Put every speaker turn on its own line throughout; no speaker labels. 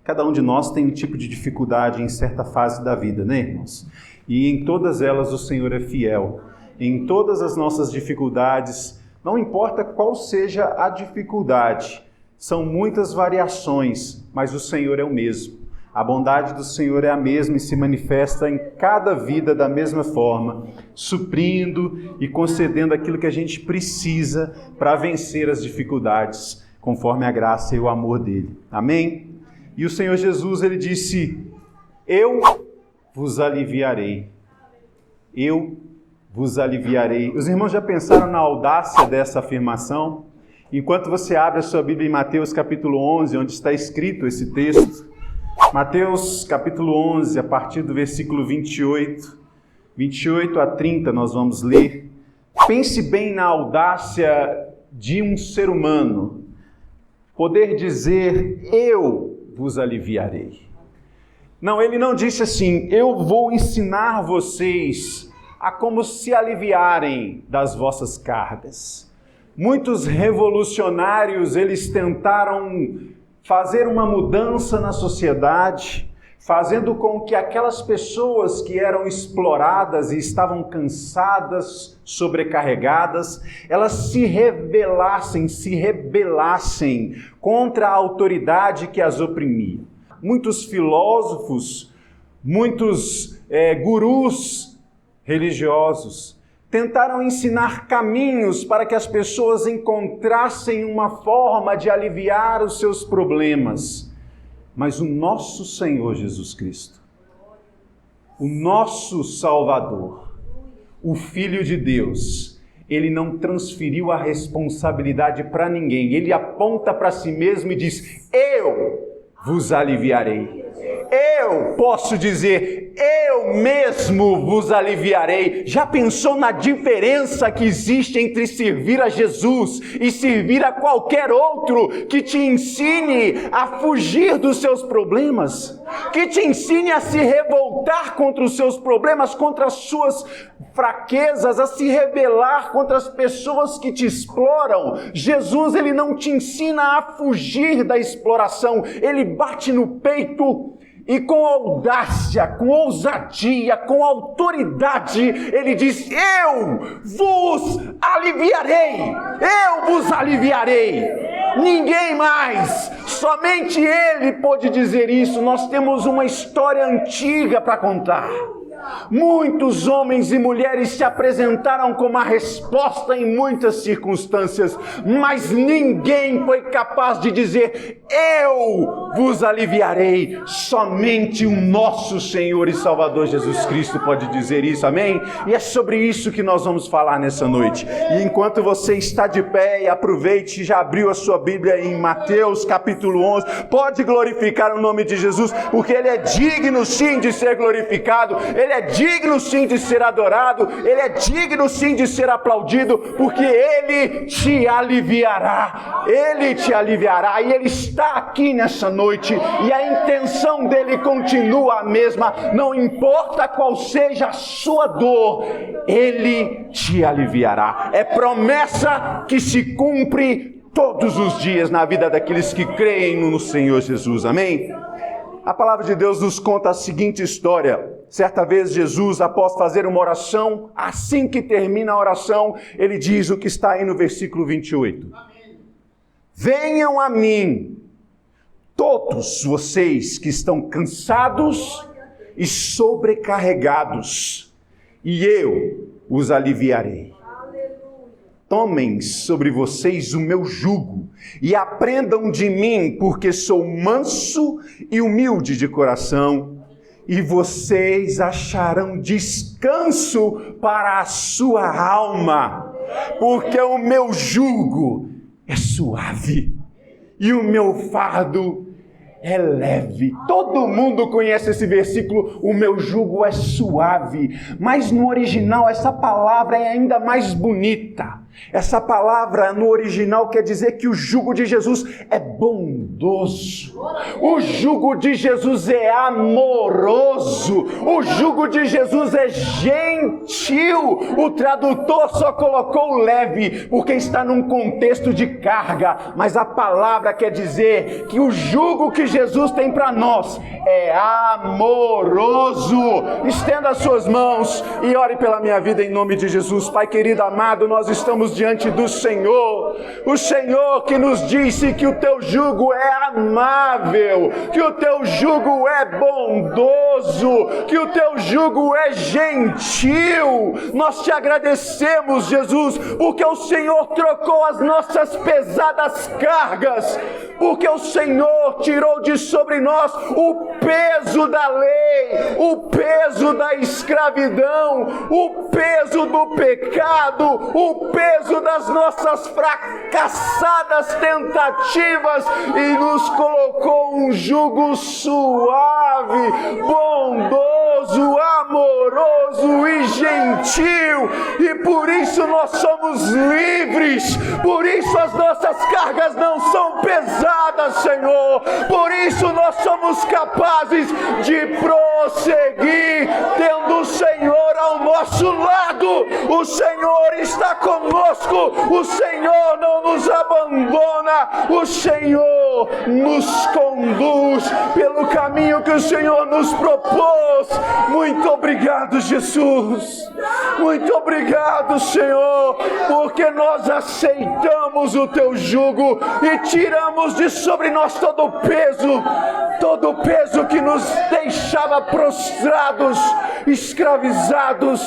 Cada um de nós tem um tipo de dificuldade em certa fase da vida, né, irmãos? E em todas elas o Senhor é fiel. Em todas as nossas dificuldades, não importa qual seja a dificuldade, são muitas variações, mas o Senhor é o mesmo. A bondade do Senhor é a mesma e se manifesta em cada vida da mesma forma, suprindo e concedendo aquilo que a gente precisa para vencer as dificuldades, conforme a graça e o amor dele. Amém? E o Senhor Jesus, ele disse: eu vos aliviarei. Eu vos aliviarei. Os irmãos já pensaram na audácia dessa afirmação? Enquanto você abre a sua Bíblia em Mateus capítulo 11, onde está escrito esse texto, Mateus capítulo 11, a partir do versículo 28 a 30 nós vamos ler. Pense bem na audácia de um ser humano, poder dizer: eu vos aliviarei. Não, ele não disse assim: eu vou ensinar vocês a como se aliviarem das vossas cargas. Muitos revolucionários, eles tentaram fazer uma mudança na sociedade, fazendo com que aquelas pessoas que eram exploradas e estavam cansadas, sobrecarregadas, elas se rebelassem contra a autoridade que as oprimia. Muitos filósofos, muitos gurus religiosos tentaram ensinar caminhos para que as pessoas encontrassem uma forma de aliviar os seus problemas. Mas o nosso Senhor Jesus Cristo, o nosso Salvador, o Filho de Deus, ele não transferiu a responsabilidade para ninguém. Ele aponta para si mesmo e diz: eu vos aliviarei. Eu posso dizer: eu mesmo vos aliviarei. Já pensou na diferença que existe entre servir a Jesus e servir a qualquer outro que te ensine a fugir dos seus problemas? Que te ensine a se revoltar contra os seus problemas, contra as suas fraquezas, a se rebelar contra as pessoas que te exploram. Jesus, ele não te ensina a fugir da exploração. Ele bate no peito e com audácia, com ousadia, com autoridade, ele diz: eu vos aliviarei, eu vos aliviarei. Ninguém mais, somente ele pode dizer isso. Nós temos uma história antiga para contar. Muitos homens e mulheres se apresentaram como a resposta em muitas circunstâncias, mas ninguém foi capaz de dizer: eu vos aliviarei. Somente o nosso Senhor e Salvador Jesus Cristo pode dizer isso, amém? E é sobre isso que nós vamos falar nessa noite. E enquanto você está de pé, aproveite, já abriu a sua Bíblia em Mateus capítulo 11, pode glorificar o nome de Jesus, porque Ele é digno sim de ser glorificado, Ele é digno sim de ser adorado, Ele é digno sim de ser aplaudido, porque Ele te aliviará, Ele te aliviará, e Ele está aqui nessa noite, e a intenção dEle continua a mesma, não importa qual seja a sua dor, Ele te aliviará. É promessa que se cumpre todos os dias na vida daqueles que creem no Senhor Jesus, amém? A palavra de Deus nos conta a seguinte história. Certa vez Jesus, após fazer uma oração, assim que termina a oração, ele diz o que está aí no versículo 28. Amém. Venham a mim, todos vocês que estão cansados e sobrecarregados, e eu os aliviarei. Tomem sobre vocês o meu jugo e aprendam de mim, porque sou manso e humilde de coração, e vocês acharão descanso para a sua alma, porque o meu jugo é suave e o meu fardo é leve. Todo mundo conhece esse versículo: o meu jugo é suave. Mas no original essa palavra é ainda mais bonita. Essa palavra no original quer dizer que o jugo de Jesus é bondoso. O jugo de Jesus é amoroso. O jugo de Jesus é gentil. O tradutor só colocou leve porque está num contexto de carga, mas a palavra quer dizer que o jugo que Jesus tem para nós é amoroso. Estenda as suas mãos e ore pela minha vida em nome de Jesus. Pai querido, amado, nós estamos diante do Senhor, o Senhor que nos disse que o teu jugo é amável, que o teu jugo é bondoso, que o teu jugo é gentil. Nós te agradecemos, Jesus, porque o Senhor trocou as nossas pesadas cargas, porque o Senhor tirou de sobre nós o peso da lei, o peso da escravidão, o peso do pecado, o peso das nossas fracassadas tentativas e nos colocou um jugo suave, bondoso, amoroso e gentil, e por isso nós somos livres, por isso as nossas cargas não são pesadas, Senhor, por isso nós somos capazes de prosseguir, tendo o Senhor ao nosso lado. O Senhor está conosco, o Senhor não nos abandona, o Senhor nos conduz pelo caminho que o Senhor nos propôs. Muito obrigado, Jesus, muito obrigado, Senhor, porque nós aceitamos o teu jugo e tiramos de sobre nós todo o peso que nos deixava prostrados, escravizados,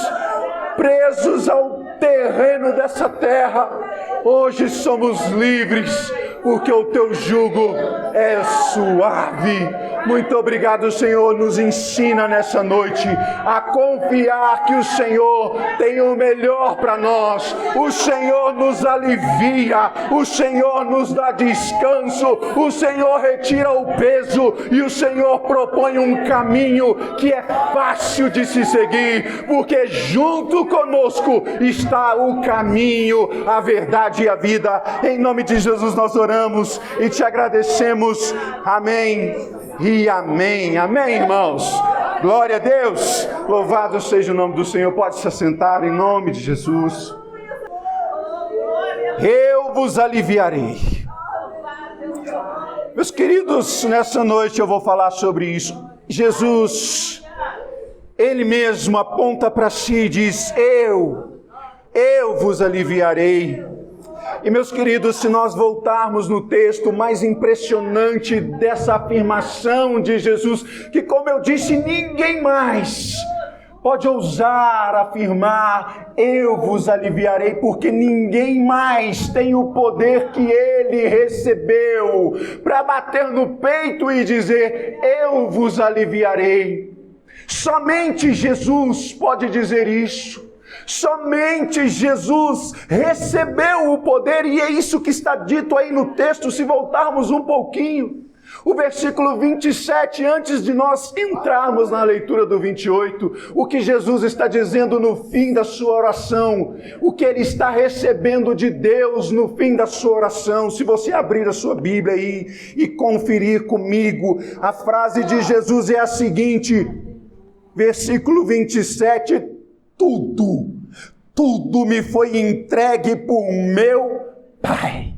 presos ao terreno dessa terra. Hoje somos livres, porque o teu jugo é suave. Muito obrigado, Senhor. Nos ensina nessa noite a confiar que o Senhor tem o melhor para nós. O Senhor nos alivia, o Senhor nos dá descanso, o Senhor retira o peso e o Senhor propõe um caminho que é fácil de se seguir, porque junto conosco está o caminho, a verdade e a vida. Em nome de Jesus nós oramos e te agradecemos. Amém e amém. Amém, irmãos. Glória a Deus. Louvado seja o nome do Senhor. Pode se assentar em nome de Jesus. Eu vos aliviarei. Meus queridos, nessa noite eu vou falar sobre isso. Jesus, Ele mesmo aponta para si e diz: eu vos aliviarei. E meus queridos, se nós voltarmos no texto, mais impressionante dessa afirmação de Jesus, que como eu disse, ninguém mais pode ousar afirmar: eu vos aliviarei, porque ninguém mais tem o poder que ele recebeu para bater no peito e dizer: eu vos aliviarei. Somente Jesus pode dizer isso. Somente Jesus recebeu o poder, e é isso que está dito aí no texto. Se voltarmos um pouquinho, o versículo 27, antes de nós entrarmos na leitura do 28, o que Jesus está dizendo no fim da sua oração, o que ele está recebendo de Deus no fim da sua oração. Se você abrir a sua Bíblia aí e conferir comigo, a frase de Jesus é a seguinte, versículo 27, tudo me foi entregue por meu Pai.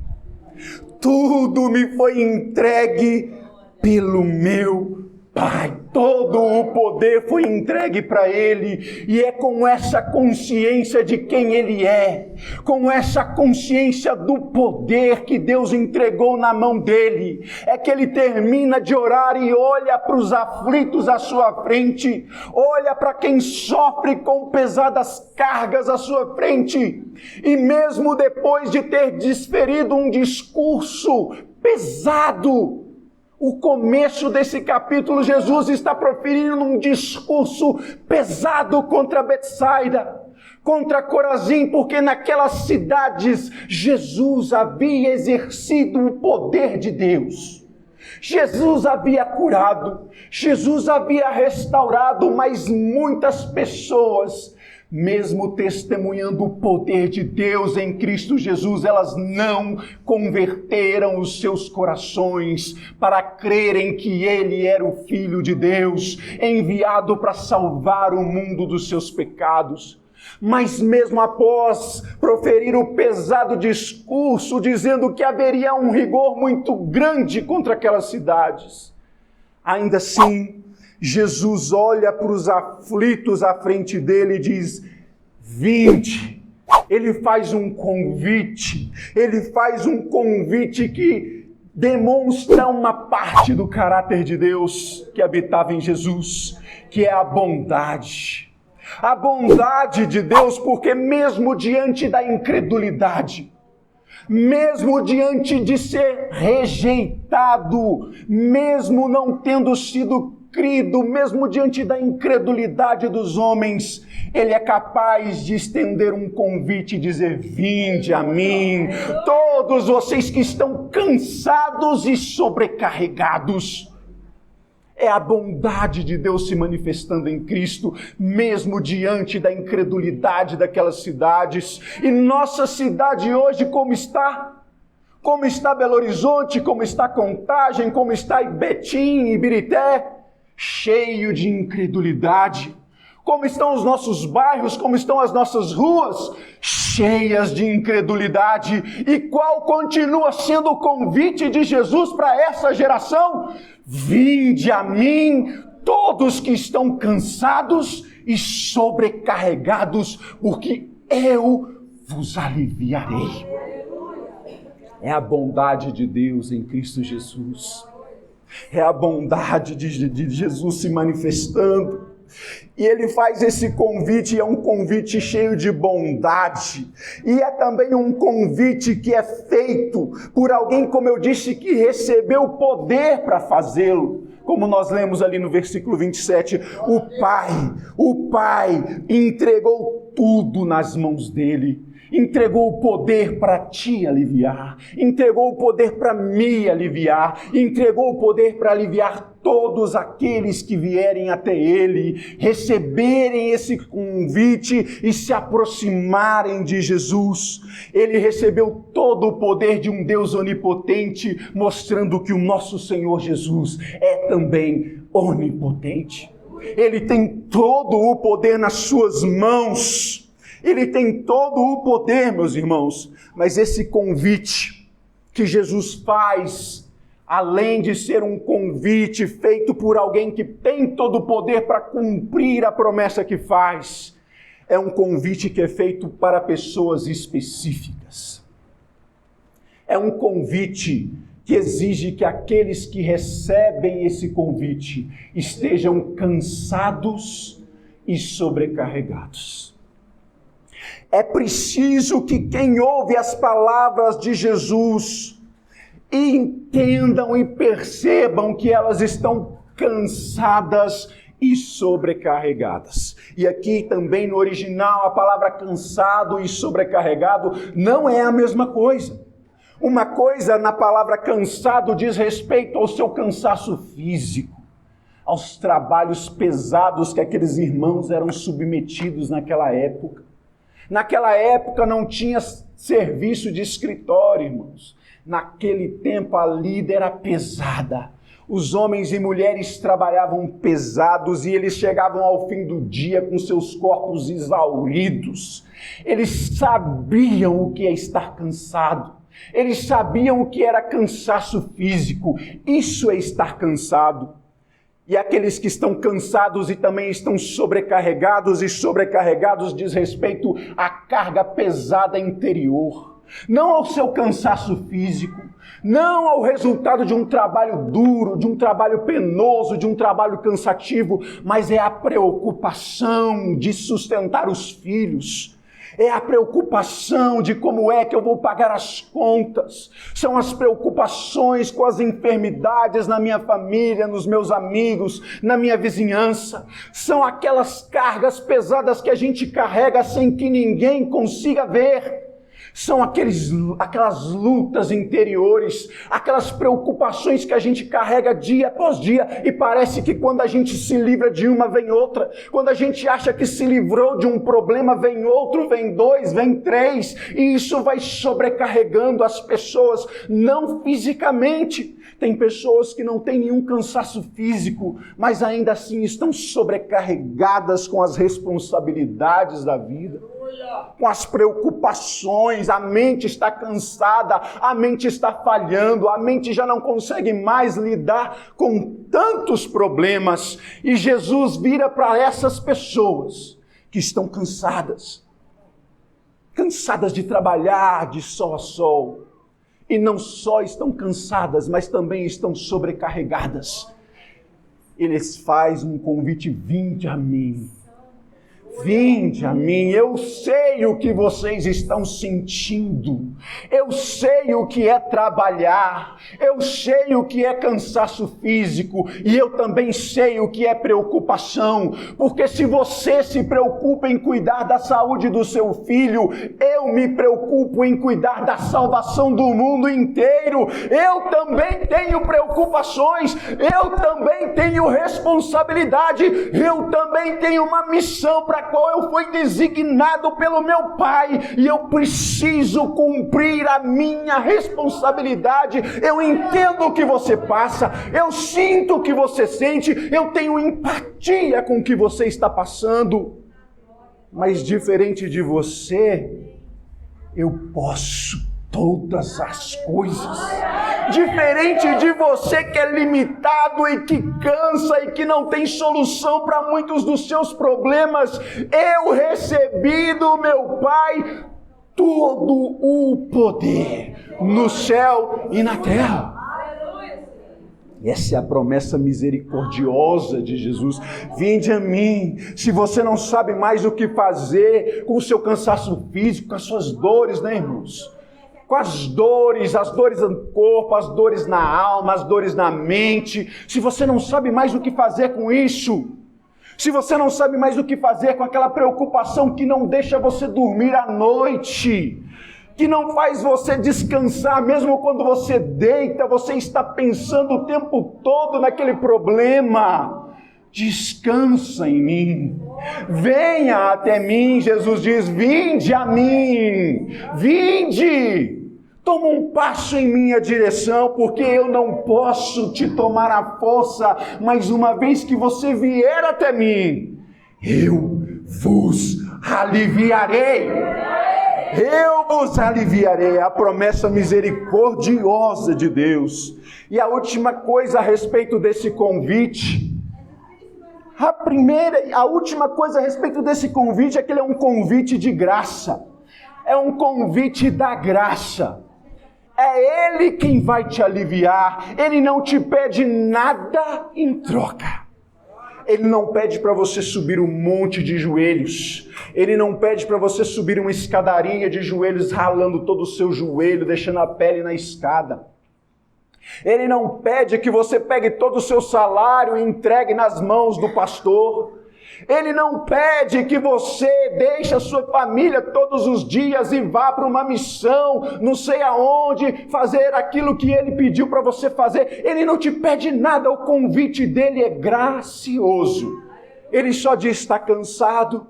Tudo me foi entregue pelo meu Pai. Todo o poder foi entregue para Ele, e é com essa consciência de quem Ele é, com essa consciência do poder que Deus entregou na mão dele, é que ele termina de orar e olha para os aflitos à sua frente, olha para quem sofre com pesadas cargas à sua frente, e mesmo depois de ter desferido um discurso pesado, o começo desse capítulo, Jesus está proferindo um discurso pesado contra Betsaida, contra Corazim, porque naquelas cidades Jesus havia exercido o poder de Deus. Jesus havia curado, Jesus havia restaurado, mas muitas pessoas mesmo testemunhando o poder de Deus em Cristo Jesus, elas não converteram os seus corações para crerem que Ele era o Filho de Deus, enviado para salvar o mundo dos seus pecados. Mas mesmo após proferir o pesado discurso, dizendo que haveria um rigor muito grande contra aquelas cidades, ainda assim, Jesus olha para os aflitos à frente dele e diz: vinde. Ele faz um convite que demonstra uma parte do caráter de Deus que habitava em Jesus, que é a bondade. A bondade de Deus, porque mesmo diante da incredulidade, mesmo diante de ser rejeitado, mesmo não tendo sido crido, mesmo diante da incredulidade dos homens, Ele é capaz de estender um convite e dizer: vinde a mim, todos vocês que estão cansados e sobrecarregados. É a bondade de Deus se manifestando em Cristo, mesmo diante da incredulidade daquelas cidades. E nossa cidade hoje como está? Como está Belo Horizonte, como está Contagem, como está Betim, Ibirité? Cheio de incredulidade. Como estão os nossos bairros, como estão as nossas ruas? Cheias de incredulidade. E qual continua sendo o convite de Jesus para essa geração? Vinde a mim, todos que estão cansados e sobrecarregados, porque eu vos aliviarei. É a bondade de Deus em Cristo Jesus. É a bondade de Jesus se manifestando. E Ele faz esse convite, é um convite cheio de bondade. E é também um convite que é feito por alguém, como eu disse, que recebeu poder para fazê-lo. Como nós lemos ali no versículo 27, o Pai entregou tudo nas mãos dele. Entregou o poder para te aliviar, entregou o poder para me aliviar, entregou o poder para aliviar todos aqueles que vierem até Ele, receberem esse convite e se aproximarem de Jesus. Ele recebeu todo o poder de um Deus onipotente, mostrando que o nosso Senhor Jesus é também onipotente. Ele tem todo o poder nas suas mãos. Ele tem todo o poder, meus irmãos, mas esse convite que Jesus faz, além de ser um convite feito por alguém que tem todo o poder para cumprir a promessa que faz, é um convite que é feito para pessoas específicas. É um convite que exige que aqueles que recebem esse convite estejam cansados e sobrecarregados. É preciso que quem ouve as palavras de Jesus entendam e percebam que elas estão cansadas e sobrecarregadas. E aqui também no original a palavra cansado e sobrecarregado não é a mesma coisa. Uma coisa na palavra cansado diz respeito ao seu cansaço físico, aos trabalhos pesados que aqueles irmãos eram submetidos naquela época. Naquela época não tinha serviço de escritório, irmãos. Naquele tempo a lida era pesada. Os homens e mulheres trabalhavam pesados e eles chegavam ao fim do dia com seus corpos exauridos. Eles sabiam o que é estar cansado. Eles sabiam o que era cansaço físico. Isso é estar cansado. E aqueles que estão cansados e também estão sobrecarregados, e sobrecarregados diz respeito à carga pesada interior. Não ao seu cansaço físico, não ao resultado de um trabalho duro, de um trabalho penoso, de um trabalho cansativo, mas é a preocupação de sustentar os filhos. É a preocupação de como é que eu vou pagar as contas. São as preocupações com as enfermidades na minha família, nos meus amigos, na minha vizinhança. São aquelas cargas pesadas que a gente carrega sem que ninguém consiga ver. São aquelas lutas interiores, aquelas preocupações que a gente carrega dia após dia e parece que quando a gente se livra de uma, vem outra. Quando a gente acha que se livrou de um problema, vem outro, vem dois, vem três. E isso vai sobrecarregando as pessoas, não fisicamente. Tem pessoas que não têm nenhum cansaço físico, mas ainda assim estão sobrecarregadas com as responsabilidades da vida, com as preocupações. A mente está cansada, a mente está falhando, a mente já não consegue mais lidar com tantos problemas. E Jesus vira para essas pessoas que estão cansadas de trabalhar de sol a sol. E não só estão cansadas, mas também estão sobrecarregadas. Eles fazem um convite: vinde a mim. Vinde a mim, eu sei o que vocês estão sentindo, eu sei o que é trabalhar, eu sei o que é cansaço físico, e eu também sei o que é preocupação, porque se você se preocupa em cuidar da saúde do seu filho, eu me preocupo em cuidar da salvação do mundo inteiro. Eu também tenho preocupações, eu também tenho responsabilidade, eu também tenho uma missão para qual eu fui designado pelo meu Pai, e eu preciso cumprir a minha responsabilidade. Eu entendo o que você passa, eu sinto o que você sente, eu tenho empatia com o que você está passando, mas diferente de você, eu posso todas as coisas. Diferente de você que é limitado e que cansa e que não tem solução para muitos dos seus problemas, eu recebi do meu Pai todo o poder no céu e na terra. Essa é a promessa misericordiosa de Jesus. Vinde a mim. Se você não sabe mais o que fazer com o seu cansaço físico, com as suas dores, né, irmãos? Com as dores no corpo, as dores na alma, as dores na mente. Se você não sabe mais o que fazer com isso, se você não sabe mais o que fazer com aquela preocupação que não deixa você dormir à noite, que não faz você descansar, mesmo quando você deita, você está pensando o tempo todo naquele problema. Descansa em mim, venha até mim. Jesus diz: vinde a mim, vinde, toma um passo em minha direção, porque eu não posso te tomar à força, mas uma vez que você vier até mim, eu vos aliviarei. Eu vos aliviarei, a promessa misericordiosa de Deus. E a última coisa a respeito desse convite, a última coisa a respeito desse convite é que ele é um convite de graça. É um convite da graça. É Ele quem vai te aliviar. Ele não te pede nada em troca. Ele não pede para você subir um monte de joelhos. Ele não pede para você subir uma escadaria de joelhos, ralando todo o seu joelho, deixando a pele na escada. Ele não pede que você pegue todo o seu salário e entregue nas mãos do pastor. Ele não pede que você deixe a sua família todos os dias e vá para uma missão, não sei aonde, fazer aquilo que Ele pediu para você fazer. Ele não te pede nada, o convite dele é gracioso. Ele só diz: está cansado,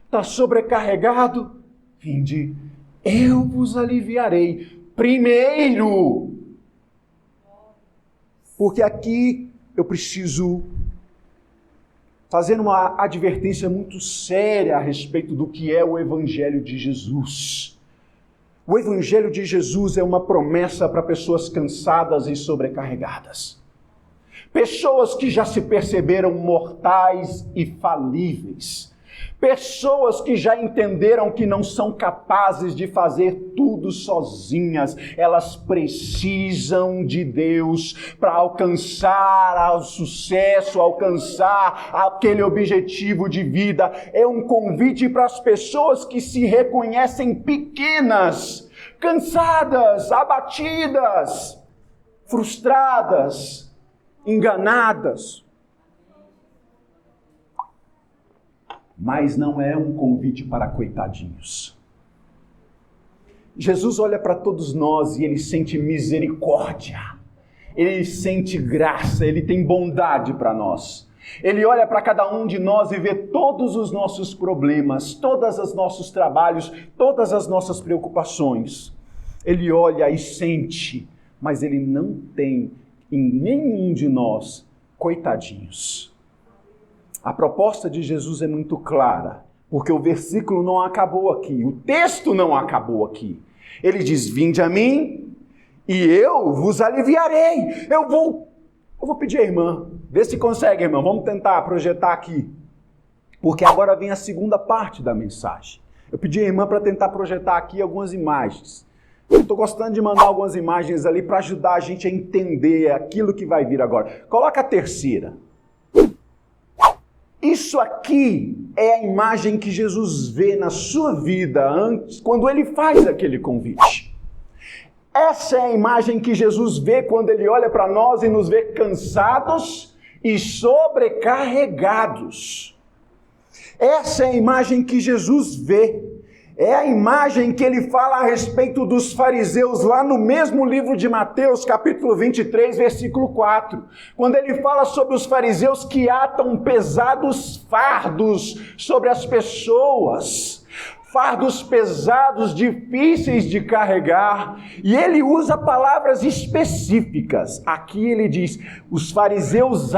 está sobrecarregado, vinde, eu vos aliviarei. Primeiro, porque aqui eu preciso fazer uma advertência muito séria a respeito do que é o Evangelho de Jesus. O Evangelho de Jesus é uma promessa para pessoas cansadas e sobrecarregadas. Pessoas que já se perceberam mortais e falíveis. Pessoas que já entenderam que não são capazes de fazer tudo sozinhas. Elas precisam de Deus para alcançar o sucesso, alcançar aquele objetivo de vida. É um convite para as pessoas que se reconhecem pequenas, cansadas, abatidas, frustradas, enganadas. Mas não é um convite para coitadinhos. Jesus olha para todos nós e ele sente misericórdia, ele sente graça, ele tem bondade para nós. Ele olha para cada um de nós e vê todos os nossos problemas, todos os nossos trabalhos, todas as nossas preocupações. Ele olha e sente, mas ele não tem em nenhum de nós coitadinhos. A proposta de Jesus é muito clara, porque o versículo não acabou aqui, o texto não acabou aqui. Ele diz: vinde a mim e eu vos aliviarei. Eu vou pedir à irmã, vê se consegue, irmã, vamos tentar projetar aqui. Porque agora vem a segunda parte da mensagem. Eu pedi à irmã para tentar projetar aqui algumas imagens. Eu estou gostando de mandar algumas imagens ali para ajudar a gente a entender aquilo que vai vir agora. Coloca a terceira. Isso aqui é a imagem que Jesus vê na sua vida antes, quando ele faz aquele convite. Essa é a imagem que Jesus vê quando ele olha para nós e nos vê cansados e sobrecarregados. Essa é a imagem que Jesus vê. É a imagem que ele fala a respeito dos fariseus lá no mesmo livro de Mateus, capítulo 23, versículo 4. Quando ele fala sobre os fariseus que atam pesados fardos sobre as pessoas. Fardos pesados, difíceis de carregar. E ele usa palavras específicas. Aqui ele diz, os fariseus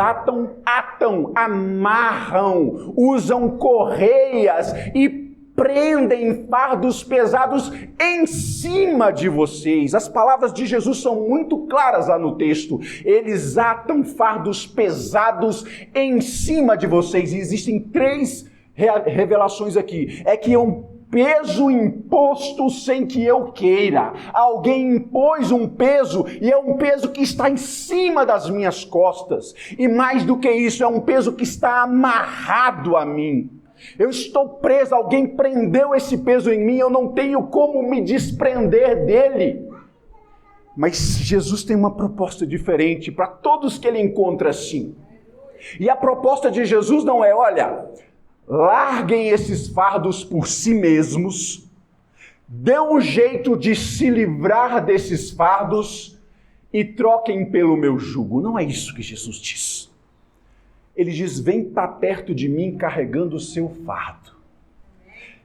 amarram, usam correias e prendem fardos pesados em cima de vocês. As palavras de Jesus são muito claras lá no texto. Eles atam fardos pesados em cima de vocês. E existem 3 revelações aqui. É que é um peso imposto sem que eu queira. Alguém impôs um peso e é um peso que está em cima das minhas costas. E mais do que isso, é um peso que está amarrado a mim. Eu estou preso, alguém prendeu esse peso em mim, eu não tenho como me desprender dele. Mas Jesus tem uma proposta diferente para todos que ele encontra assim. E a proposta de Jesus não é, olha, larguem esses fardos por si mesmos, dê um jeito de se livrar desses fardos e troquem pelo meu jugo. Não é isso que Jesus diz. Ele diz, vem para perto de mim carregando o seu fardo.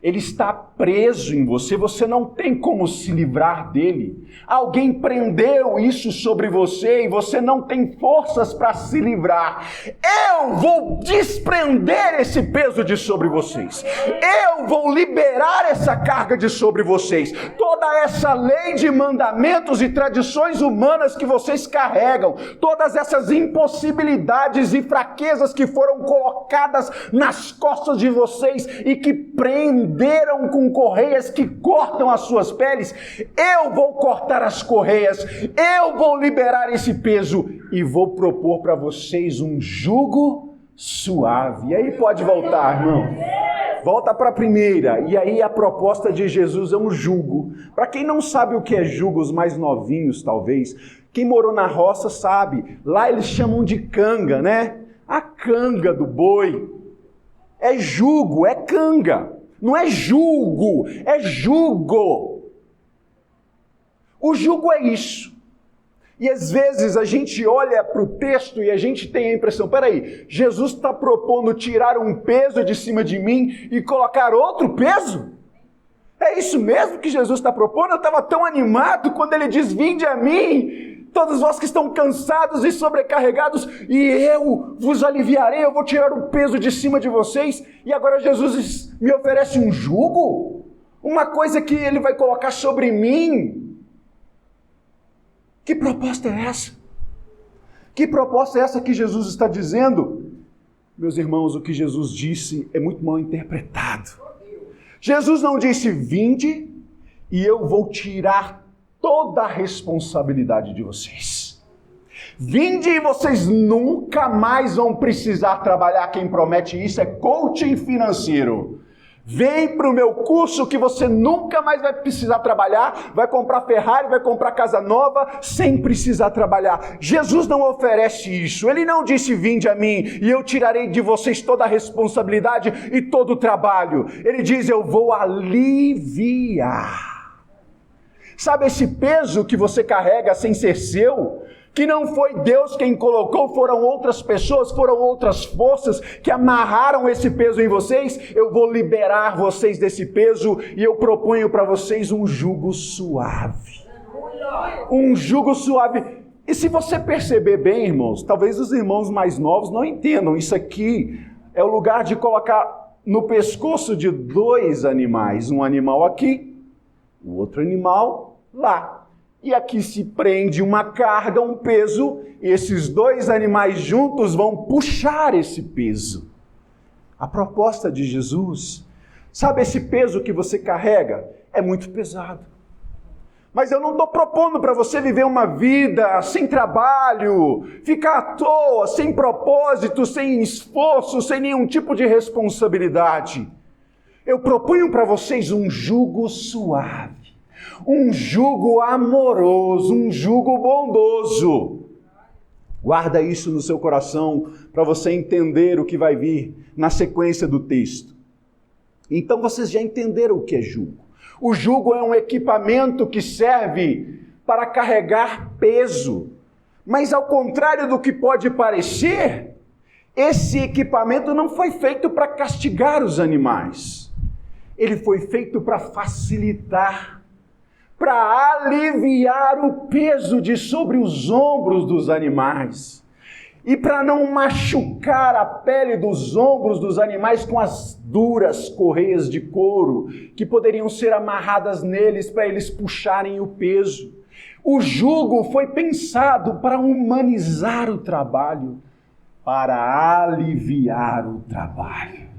Ele está preso em você, você não tem como se livrar dele. Alguém prendeu isso sobre você e você não tem forças para se livrar. Eu vou desprender esse peso de sobre vocês. Eu vou liberar essa carga de sobre vocês. Toda essa lei de mandamentos e tradições humanas que vocês carregam, todas essas impossibilidades e fraquezas que foram colocadas nas costas de vocês e que prenderam com correias que cortam as suas peles, eu vou cortar as correias, eu vou liberar esse peso e vou propor para vocês um jugo suave. E aí pode voltar, irmão. Volta para a primeira. E aí a proposta de Jesus é um jugo. Para quem não sabe o que é jugo, os mais novinhos talvez, quem morou na roça sabe, lá eles chamam de canga, né? A canga do boi. É jugo, é canga. Não é julgo, é jugo. O jugo é isso. E às vezes a gente olha para o texto e a gente tem a impressão, peraí, Jesus está propondo tirar um peso de cima de mim e colocar outro peso? É isso mesmo que Jesus está propondo? Eu estava tão animado quando ele diz, vinde a mim, todos vós que estão cansados e sobrecarregados, e eu vos aliviarei, eu vou tirar o peso de cima de vocês. E agora Jesus me oferece um jugo? Uma coisa que ele vai colocar sobre mim? Que proposta é essa? Que proposta é essa que Jesus está dizendo? Meus irmãos, o que Jesus disse é muito mal interpretado. Jesus não disse, vinde e eu vou tirar toda a responsabilidade de vocês. Vinde e vocês nunca mais vão precisar trabalhar. Quem promete isso é coaching financeiro. Vem para o meu curso que você nunca mais vai precisar trabalhar, vai comprar Ferrari, vai comprar casa nova, sem precisar trabalhar. Jesus não oferece isso. Ele não disse, vinde a mim e eu tirarei de vocês toda a responsabilidade e todo o trabalho. Ele diz, eu vou aliviar. Sabe esse peso que você carrega sem ser seu? Que não foi Deus quem colocou, foram outras pessoas, foram outras forças que amarraram esse peso em vocês. Eu vou liberar vocês desse peso e eu proponho para vocês um jugo suave. Um jugo suave. E se você perceber bem, irmãos, talvez os irmãos mais novos não entendam, isso aqui é o lugar de colocar no pescoço de dois animais, um animal aqui, o outro animal lá. E aqui se prende uma carga, um peso, e esses dois animais juntos vão puxar esse peso. A proposta de Jesus, sabe esse peso que você carrega? É muito pesado. Mas eu não estou propondo para você viver uma vida sem trabalho, ficar à toa, sem propósito, sem esforço, sem nenhum tipo de responsabilidade. Eu proponho para vocês um jugo suave. Um jugo amoroso, um jugo bondoso. Guarda isso no seu coração para você entender o que vai vir na sequência do texto. Então vocês já entenderam o que é jugo. O jugo é um equipamento que serve para carregar peso. Mas ao contrário do que pode parecer, esse equipamento não foi feito para castigar os animais. Ele foi feito para facilitar, para aliviar o peso de sobre os ombros dos animais e para não machucar a pele dos ombros dos animais com as duras correias de couro que poderiam ser amarradas neles para eles puxarem o peso. O jugo foi pensado para humanizar o trabalho, para aliviar o trabalho.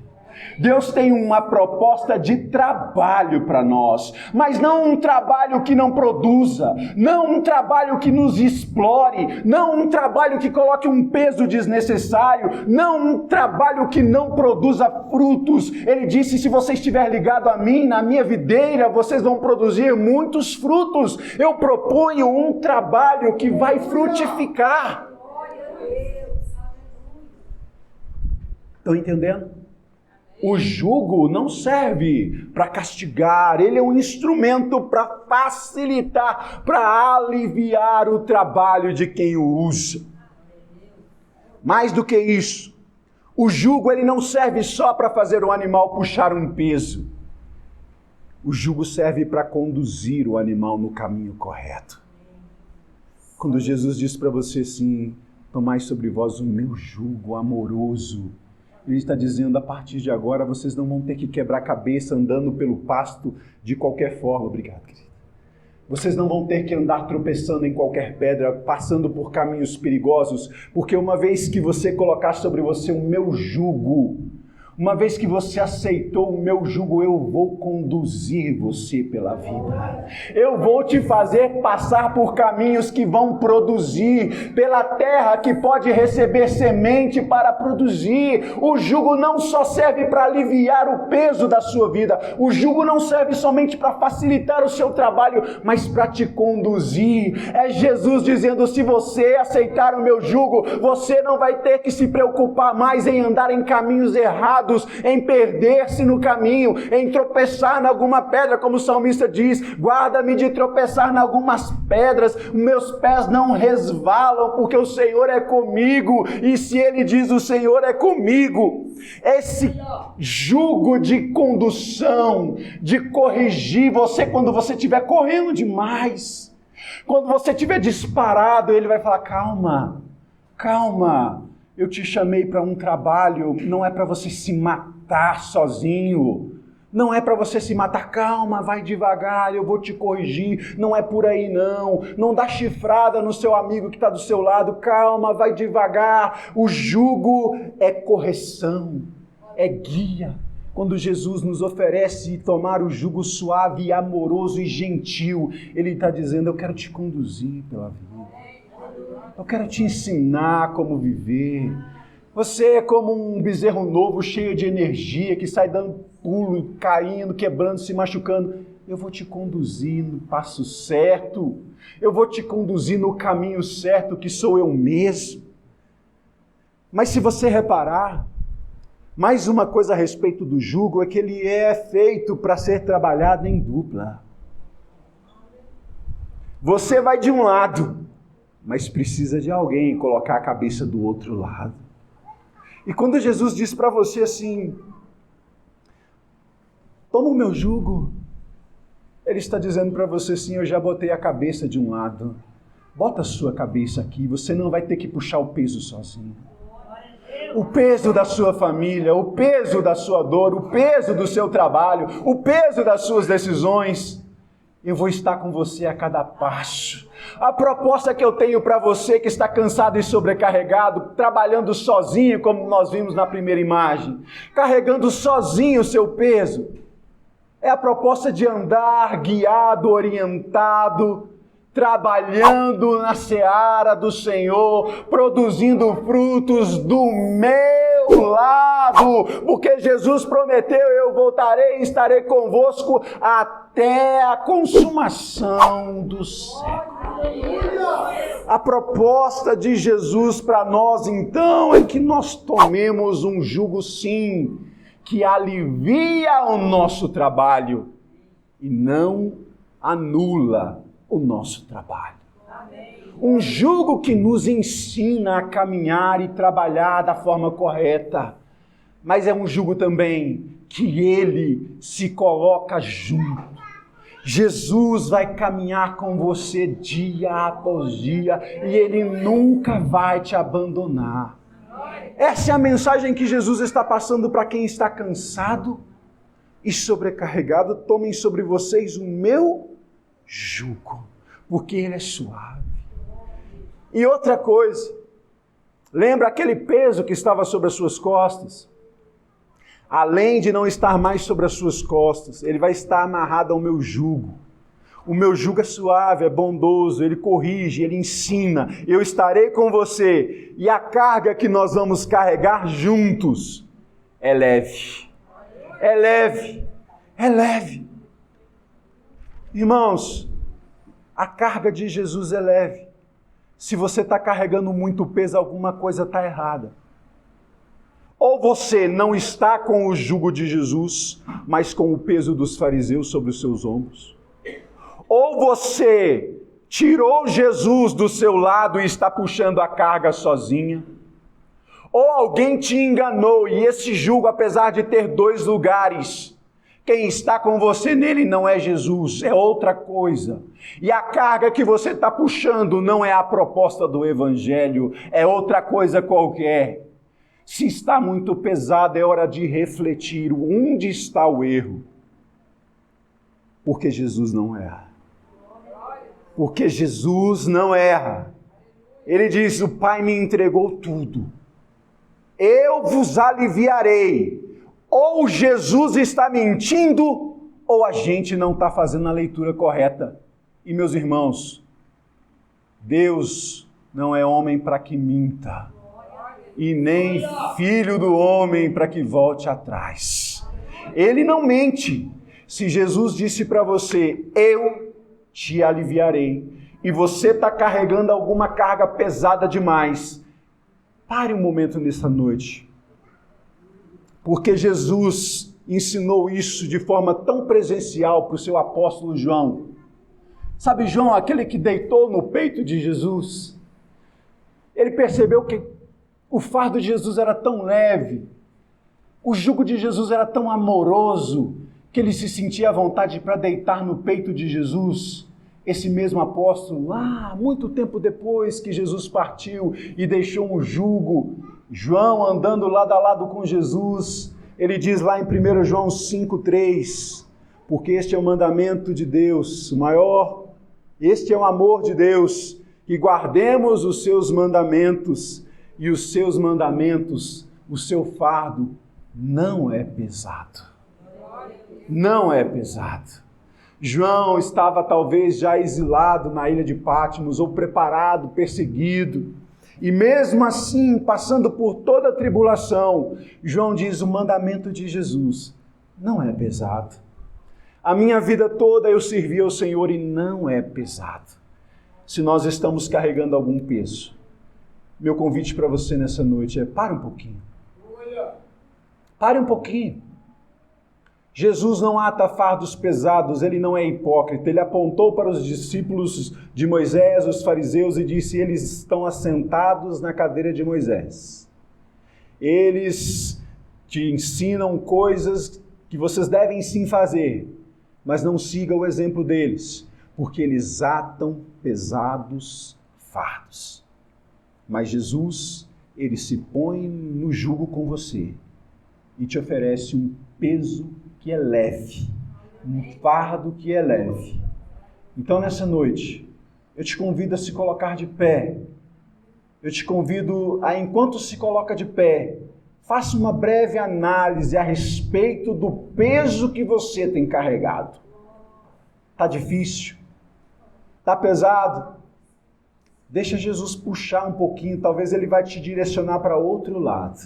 Deus tem uma proposta de trabalho para nós, mas não um trabalho que não produza, não um trabalho que nos explore, não um trabalho que coloque um peso desnecessário, não um trabalho que não produza frutos. Ele disse, se você estiver ligado a mim, na minha videira, vocês vão produzir muitos frutos. Eu proponho um trabalho que vai frutificar. Estão entendendo? O jugo não serve para castigar, ele é um instrumento para facilitar, para aliviar o trabalho de quem o usa. Mais do que isso, o jugo ele não serve só para fazer o animal puxar um peso. O jugo serve para conduzir o animal no caminho correto. Quando Jesus diz para você assim, tomai sobre vós o meu jugo amoroso, Ele está dizendo, a partir de agora, vocês não vão ter que quebrar a cabeça andando pelo pasto de qualquer forma. Obrigado, querido. Vocês não vão ter que andar tropeçando em qualquer pedra, passando por caminhos perigosos, porque uma vez que você colocar sobre você o meu jugo, uma vez que você aceitou o meu jugo, eu vou conduzir você pela vida. Eu vou te fazer passar por caminhos que vão produzir, pela terra que pode receber semente para produzir. O jugo não só serve para aliviar o peso da sua vida. O jugo não serve somente para facilitar o seu trabalho, mas para te conduzir. É Jesus dizendo, se você aceitar o meu jugo, você não vai ter que se preocupar mais em andar em caminhos errados, em perder-se no caminho, em tropeçar em alguma pedra, como o salmista diz, guarda-me de tropeçar em algumas pedras, meus pés não resvalam, porque o Senhor é comigo, e se Ele diz o Senhor é comigo, esse jugo de condução, de corrigir você quando você estiver correndo demais, quando você estiver disparado, Ele vai falar, calma, eu te chamei para um trabalho, não é para você se matar sozinho, não é para você se matar, calma, vai devagar, eu vou te corrigir, não é por aí não dá chifrada no seu amigo que está do seu lado, calma, vai devagar. O jugo é correção, é guia. Quando Jesus nos oferece tomar o jugo suave, amoroso e gentil, Ele está dizendo, eu quero te conduzir pela vida. Eu quero te ensinar como viver. Você é como um bezerro novo, cheio de energia, que sai dando pulo, caindo, quebrando, se machucando. Eu vou te conduzir no passo certo. Eu vou te conduzir no caminho certo, que sou eu mesmo. Mas se você reparar, mais uma coisa a respeito do jugo é que ele é feito para ser trabalhado em dupla. Você vai de um lado, mas precisa de alguém colocar a cabeça do outro lado. E quando Jesus diz para você assim, toma o meu jugo, Ele está dizendo para você assim, eu já botei a cabeça de um lado. Bota a sua cabeça aqui, você não vai ter que puxar o peso sozinho. O peso da sua família, o peso da sua dor, o peso do seu trabalho, o peso das suas decisões. Eu vou estar com você a cada passo. A proposta que eu tenho para você que está cansado e sobrecarregado, trabalhando sozinho, como nós vimos na primeira imagem, carregando sozinho o seu peso, é a proposta de andar guiado, orientado, trabalhando na seara do Senhor, produzindo frutos do meu lado, porque Jesus prometeu, eu voltarei e estarei convosco até a consumação do século. A proposta de Jesus para nós, então, é que nós tomemos um jugo, sim, que alivia o nosso trabalho e não anula o nosso trabalho. Um jugo que nos ensina a caminhar e trabalhar da forma correta, mas é um jugo também que Ele se coloca junto. Jesus vai caminhar com você dia após dia e Ele nunca vai te abandonar. Essa é a mensagem que Jesus está passando para quem está cansado e sobrecarregado. Tomem sobre vocês o meu jugo, porque ele é suave. E outra coisa, lembra aquele peso que estava sobre as suas costas? Além de não estar mais sobre as suas costas, ele vai estar amarrado ao meu jugo. O meu jugo é suave, é bondoso, ele corrige, ele ensina. Eu estarei com você. E a carga que nós vamos carregar juntos é leve. É leve. É leve. Irmãos, a carga de Jesus é leve. Se você está carregando muito peso, alguma coisa está errada. Ou você não está com o jugo de Jesus, mas com o peso dos fariseus sobre os seus ombros. Ou você tirou Jesus do seu lado e está puxando a carga sozinha. Ou alguém te enganou e esse jugo, apesar de ter dois lugares, quem está com você nele não é Jesus, é outra coisa. E a carga que você está puxando não é a proposta do Evangelho, é outra coisa qualquer. Se está muito pesado, é hora de refletir onde está o erro. Porque Jesus não erra. Porque Jesus não erra. Ele diz, o Pai me entregou tudo. Eu vos aliviarei. Ou Jesus está mentindo, ou a gente não está fazendo a leitura correta. E meus irmãos, Deus não é homem para que minta, e nem filho do homem para que volte atrás. Ele não mente. Se Jesus disse para você, eu te aliviarei, e você está carregando alguma carga pesada demais, pare um momento nessa noite. Porque Jesus ensinou isso de forma tão presencial para o seu apóstolo João. Sabe João, aquele que deitou no peito de Jesus? Ele percebeu que o fardo de Jesus era tão leve, o jugo de Jesus era tão amoroso, que ele se sentia à vontade para deitar no peito de Jesus. Esse mesmo apóstolo, lá, muito tempo depois que Jesus partiu e deixou um jugo, João andando lado a lado com Jesus, ele diz lá em 1 João 5,3, porque este é o mandamento de Deus, maior, este é o amor de Deus, que guardemos os seus mandamentos, e os seus mandamentos, o seu fardo, não é pesado. Não é pesado. João estava talvez já exilado na ilha de Patmos, ou preparado, perseguido, e mesmo assim, passando por toda a tribulação, João diz, o mandamento de Jesus não é pesado. A minha vida toda eu servi ao Senhor e não é pesado. Se nós estamos carregando algum peso, meu convite para você nessa noite é, pare um pouquinho. Pare um pouquinho. Jesus não ata fardos pesados, ele não é hipócrita. Ele apontou para os discípulos de Moisés, os fariseus, e disse: eles estão assentados na cadeira de Moisés. Eles te ensinam coisas que vocês devem sim fazer, mas não siga o exemplo deles, porque eles atam pesados fardos. Mas Jesus, ele se põe no jugo com você e te oferece um peso que é leve, um fardo que é leve. Então, nessa noite, eu te convido a se colocar de pé. Eu te convido a, enquanto se coloca de pé, faça uma breve análise a respeito do peso que você tem carregado. Está difícil? Está pesado? Deixa Jesus puxar um pouquinho, talvez ele vai te direcionar para outro lado.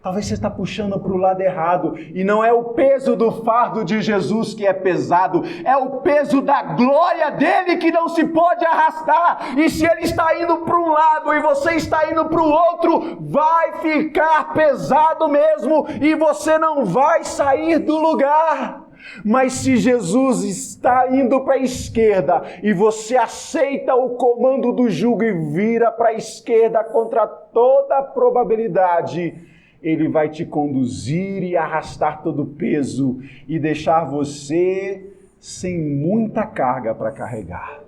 Talvez você está puxando para o lado errado, e não é o peso do fardo de Jesus que é pesado, é o peso da glória dele que não se pode arrastar. E se ele está indo para um lado e você está indo para o outro, vai ficar pesado mesmo, e você não vai sair do lugar. Mas se Jesus está indo para a esquerda e você aceita o comando do jugo e vira para a esquerda, contra toda a probabilidade, ele vai te conduzir e arrastar todo o peso e deixar você sem muita carga para carregar.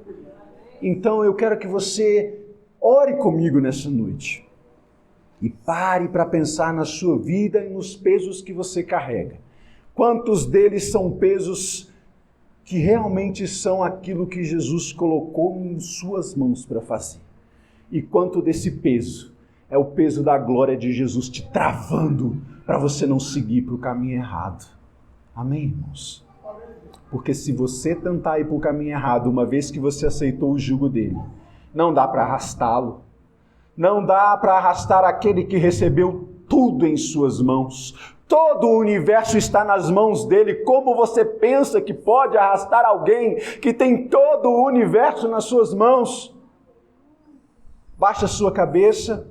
Então eu quero que você ore comigo nessa noite e pare para pensar na sua vida e nos pesos que você carrega. Quantos deles são pesos que realmente são aquilo que Jesus colocou em suas mãos para fazer? E quanto desse peso é o peso da glória de Jesus te travando para você não seguir para o caminho errado? Amém, irmãos? Porque se você tentar ir para o caminho errado, uma vez que você aceitou o jugo dele, não dá para arrastá-lo. Não dá para arrastar aquele que recebeu tudo em suas mãos. Todo o universo está nas mãos dele. Como você pensa que pode arrastar alguém que tem todo o universo nas suas mãos? Baixe a sua cabeça,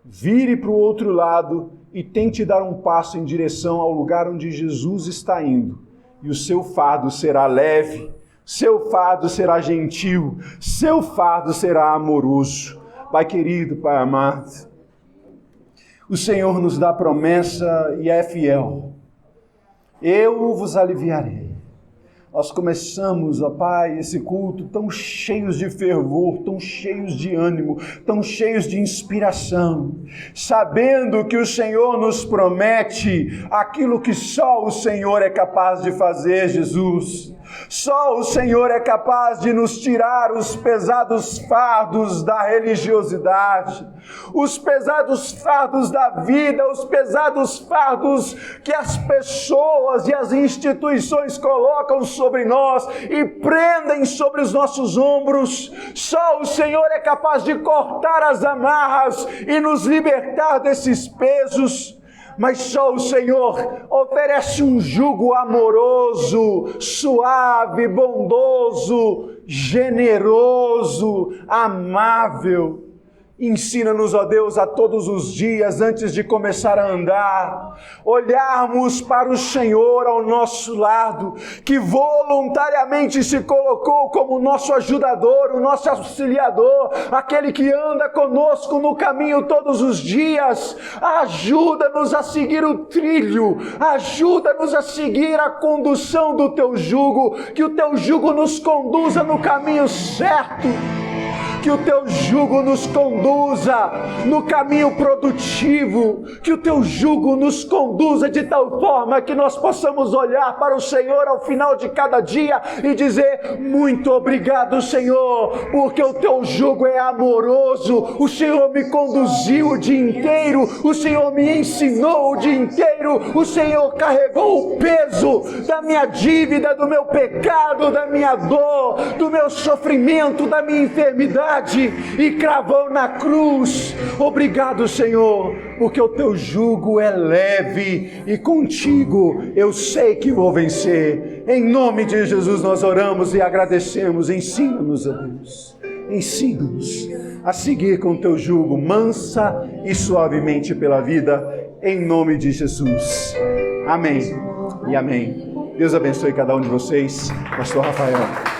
vire para o outro lado e tente dar um passo em direção ao lugar onde Jesus está indo. E o seu fardo será leve, seu fardo será gentil, seu fardo será amoroso. Pai querido, Pai amado, o Senhor nos dá promessa e é fiel. Eu vos aliviarei. Nós começamos, ó Pai, esse culto tão cheios de fervor, tão cheios de ânimo, tão cheios de inspiração, sabendo que o Senhor nos promete aquilo que só o Senhor é capaz de fazer, Jesus. Só o Senhor é capaz de nos tirar os pesados fardos da religiosidade, os pesados fardos da vida, os pesados fardos que as pessoas e as instituições colocam sobre nós e prendem sobre os nossos ombros. Só o Senhor é capaz de cortar as amarras e nos libertar desses pesos. Mas só o Senhor oferece um jugo amoroso, suave, bondoso, generoso, amável. Ensina-nos, ó Deus, a todos os dias, antes de começar a andar, olharmos para o Senhor ao nosso lado, que voluntariamente se colocou como nosso ajudador, o nosso auxiliador, aquele que anda conosco no caminho todos os dias. Ajuda-nos a seguir o trilho, ajuda-nos a seguir a condução do Teu jugo, que o Teu jugo nos conduza no caminho certo. Que o Teu jugo nos conduza no caminho produtivo, que o Teu jugo nos conduza de tal forma que nós possamos olhar para o Senhor ao final de cada dia e dizer: muito obrigado, Senhor, porque o Teu jugo é amoroso, o Senhor me conduziu o dia inteiro, o Senhor me ensinou o dia inteiro, o Senhor carregou o peso da minha dívida, do meu pecado, da minha dor, do meu sofrimento, da minha enfermidade, e cravou na cruz. Obrigado, Senhor, porque o Teu jugo é leve e contigo eu sei que vou vencer. Em nome de Jesus nós oramos e agradecemos. Ensina-nos, ó Deus, ensina-nos a seguir com o Teu jugo mansa e suavemente pela vida, em nome de Jesus. Amém e amém. Deus abençoe cada um de vocês. Pastor Rafael.